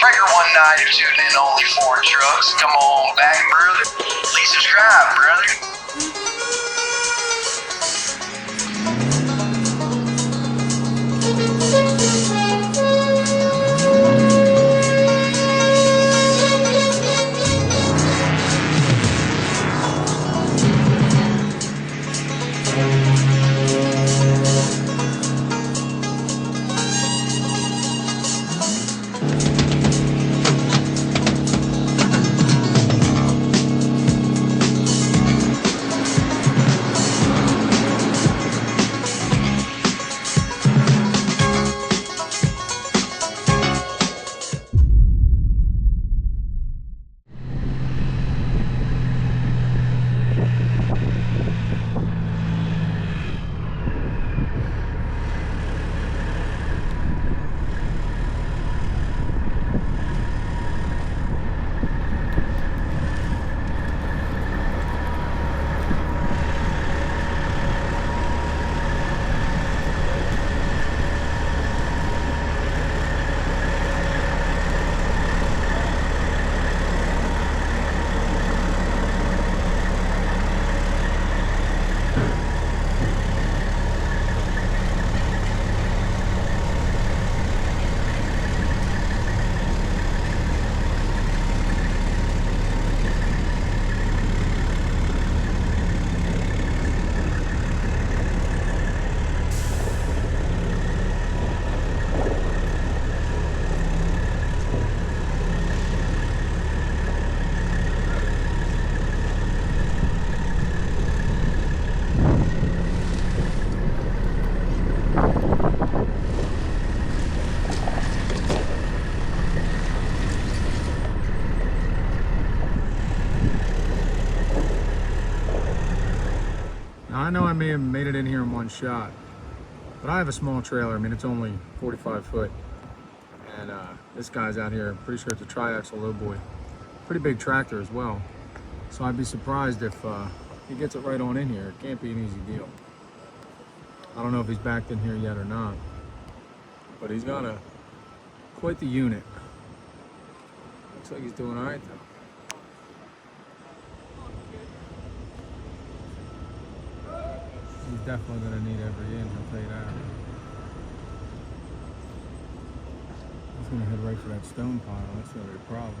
Breaker 19, you're tuning in only for trucks. Come on back, brother. Please subscribe, brother. I know I may have made it in here in one shot, but I have a small trailer. I mean, it's only 45 foot. And this guy's out here, I'm pretty sure it's a tri-axle low boy. Pretty big tractor as well. So I'd be surprised if he gets it right on in here. It can't be an easy deal. I don't know if he's backed in here yet or not, but he's got quite the unit. Looks like he's doing all right though. He's definitely going to need every inch, I'll tell you that. He's going to head right for that stone pile. That's going to be a problem.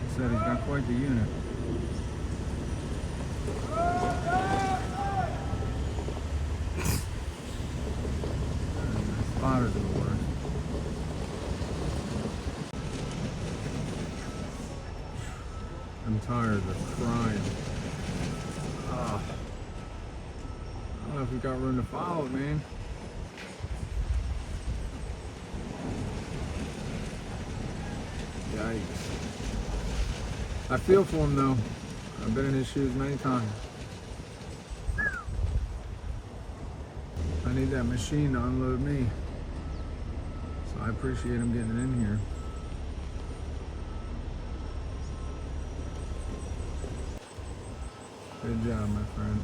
He said he's got quite the unit. Spotter to the worst. I'm tired of crying. I don't know if we got room to follow it, man. Yikes. I feel for him though. I've been in his shoes many times. I need that machine to unload me. So I appreciate him getting it in here. Good job, my friend.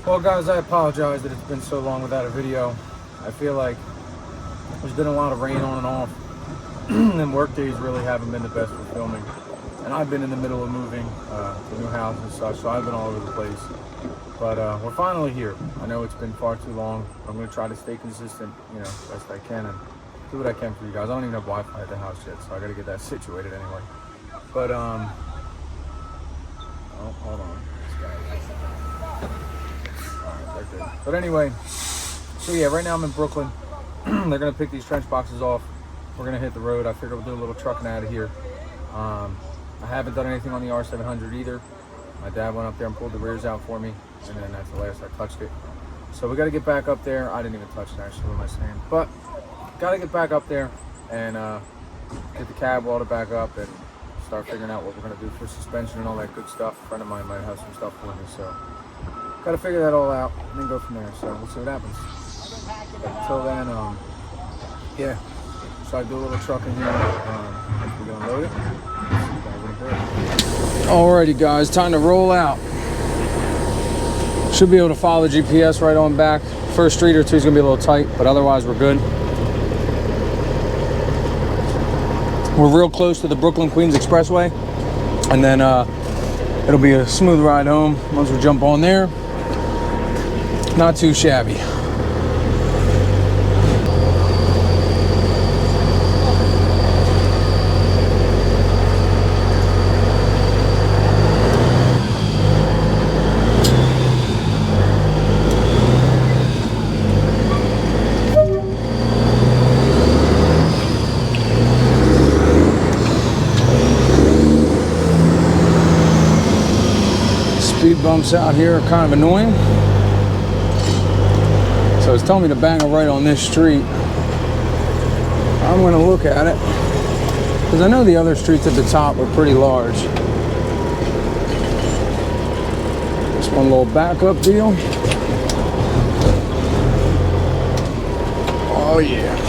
Well, guys, I apologize that it's been so long without a video. I feel like there's been a lot of rain on and off, and work days really haven't been the best for filming. And I've been in the middle of moving to a new house and such, so I've been all over the place. But we're finally here. I know it's been far too long. I'm going to try to stay consistent, best I can, and do what I can for you guys. I don't even have Wi-Fi at the house yet, so I got to get that situated anyway. But oh, hold on. Right there. But anyway, so yeah, right now I'm in Brooklyn. They're gonna pick these trench boxes off. We're gonna hit the road. I figured we'll do a little trucking out of here. I haven't done anything on the R700 either. My dad went up there and pulled the rears out for me, and then that's the last I touched it. So we got to get back up there. I didn't even touch it actually, what am I saying? But got to get back up there and get the cab welded back up and start figuring out what we're going to do for suspension and all that good stuff. A friend of mine might have some stuff for me, so got to figure that all out and then go from there. So we'll see what happens. But until then, yeah, so I do a little trucking here. We're gonna load it. Alrighty, guys, time to roll out. Should be able to follow the GPS right on back. First street or two is gonna be a little tight, but otherwise we're good. We're real close to the Brooklyn-Queens Expressway, and then it'll be a smooth ride home once we jump on there. Not too shabby. Speed bumps out here are kind of annoying. So it's telling me to bang a right on this street. I'm going to look at it because I know the other streets at the top are pretty large. Just one little backup deal. Oh yeah.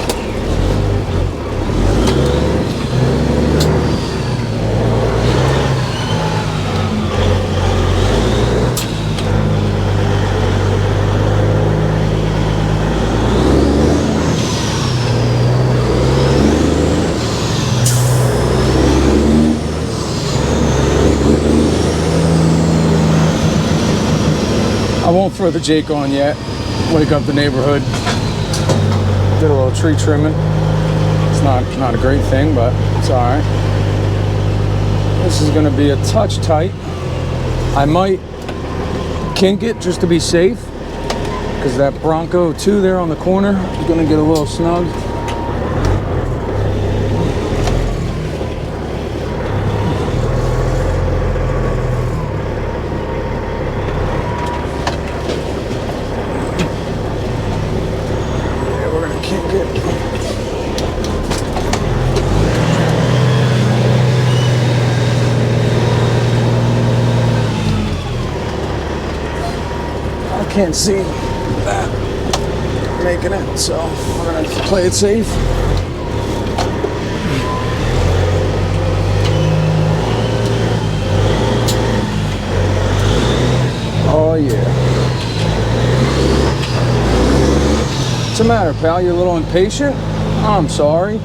I won't throw the Jake on yet. Wake up the neighborhood. Did a little tree trimming. It's not a great thing, but it's all right. This is going to be a touch tight. I might kink it just to be safe, because that Bronco 2 there on the corner is going to get a little snug. Can't see that making it, so we're gonna play it safe. Oh yeah. What's the matter, pal? You're a little impatient? I'm sorry.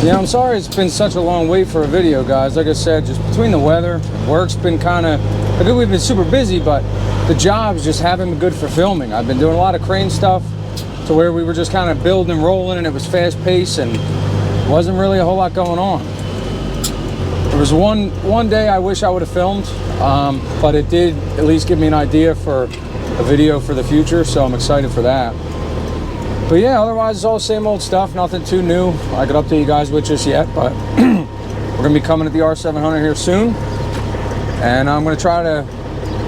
Yeah, I'm sorry it's been such a long wait for a video, guys. Like I said, just between the weather, work's been kind of, I think we've been super busy, but the jobs just haven't been good for filming. I've been doing a lot of crane stuff to where we were just kind of building and rolling, and it was fast paced and wasn't really a whole lot going on. There was one day I wish I would have filmed, but it did at least give me an idea for a video for the future, so I'm excited for that. But yeah, otherwise it's all the same old stuff, nothing too new I could update you guys with just yet, but we're gonna be coming at the R700 here soon, and I'm gonna try to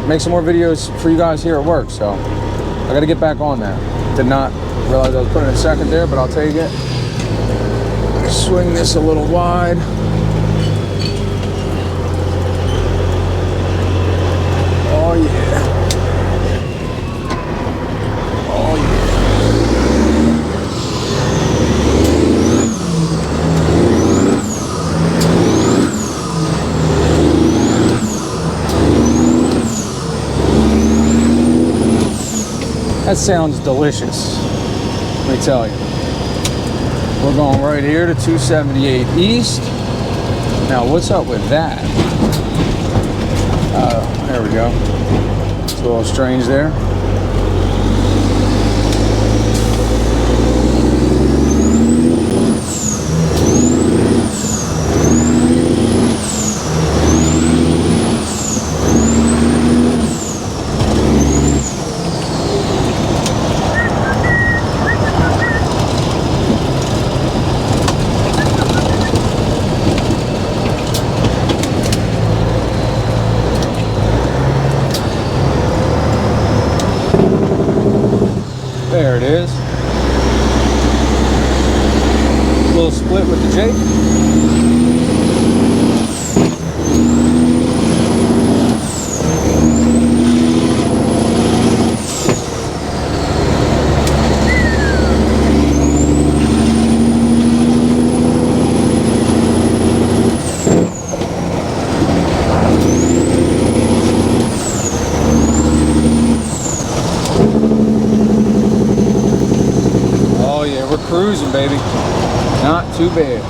make some more videos for you guys here at work, so I gotta get back on that. Did not realize I was putting it second there, but I'll take it. Swing this a little wide. Oh yeah. Oh yeah. That sounds delicious, let me tell you. We're going right here to 278 East. Now, what's up with that? There we go. It's a little strange there. Jake. Oh yeah, we're cruising, baby. Not too bad.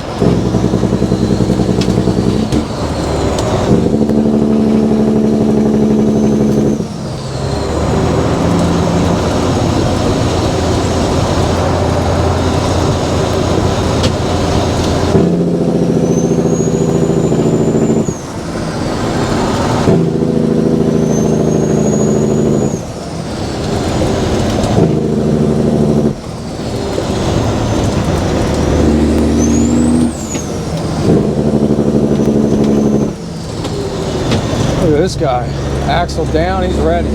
Look at this guy. Axle down, he's ready.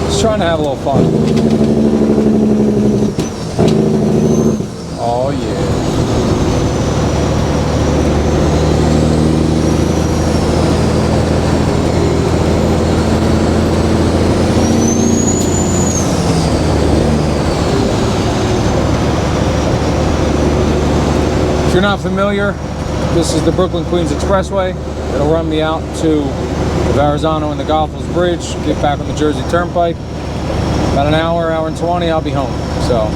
Just trying to have a little fun. Oh yeah. If you're not familiar, this is the Brooklyn-Queens Expressway. It'll run me out to the Verrazano and the Goethals Bridge, get back on the Jersey Turnpike. About an hour, hour and 20, I'll be home. So,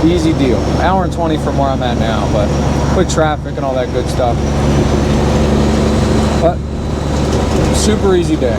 easy deal. Hour and 20 from where I'm at now, but quick traffic and all that good stuff. But, super easy day.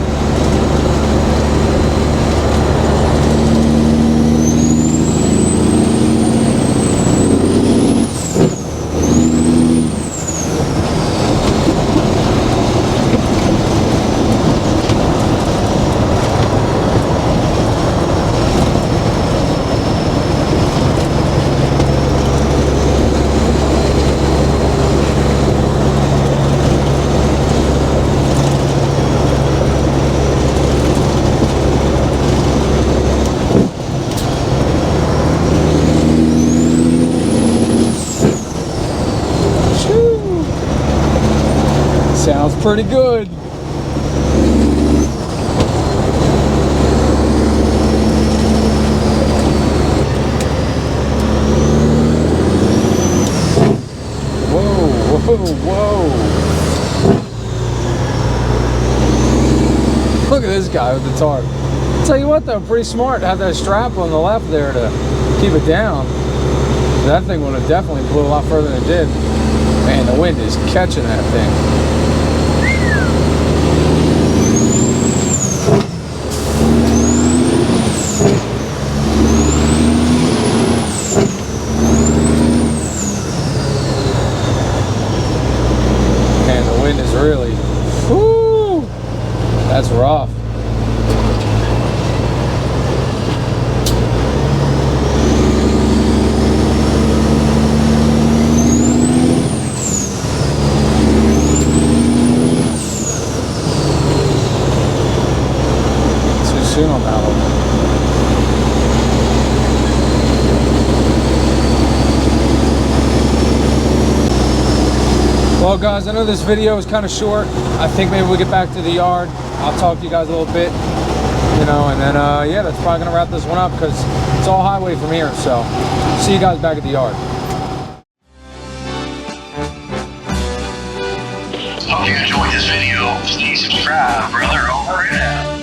Sounds pretty good. Whoa, whoa, whoa. Look at this guy with the tarp. Tell you what though, pretty smart to have that strap on the left there to keep it down. That thing would have definitely blew a lot further than it did. Man, the wind is catching that thing. And the wind is really, whoo, that's rough. Soon on that one. Well guys, I know this video is kind of short. I think maybe we'll get back to the yard. I'll talk to you guys a little bit, you know, and then yeah, that's probably gonna wrap this one up because it's all highway from here. So see you guys back at the yard. Hope you enjoyed this video. Please subscribe, brother. Over and out.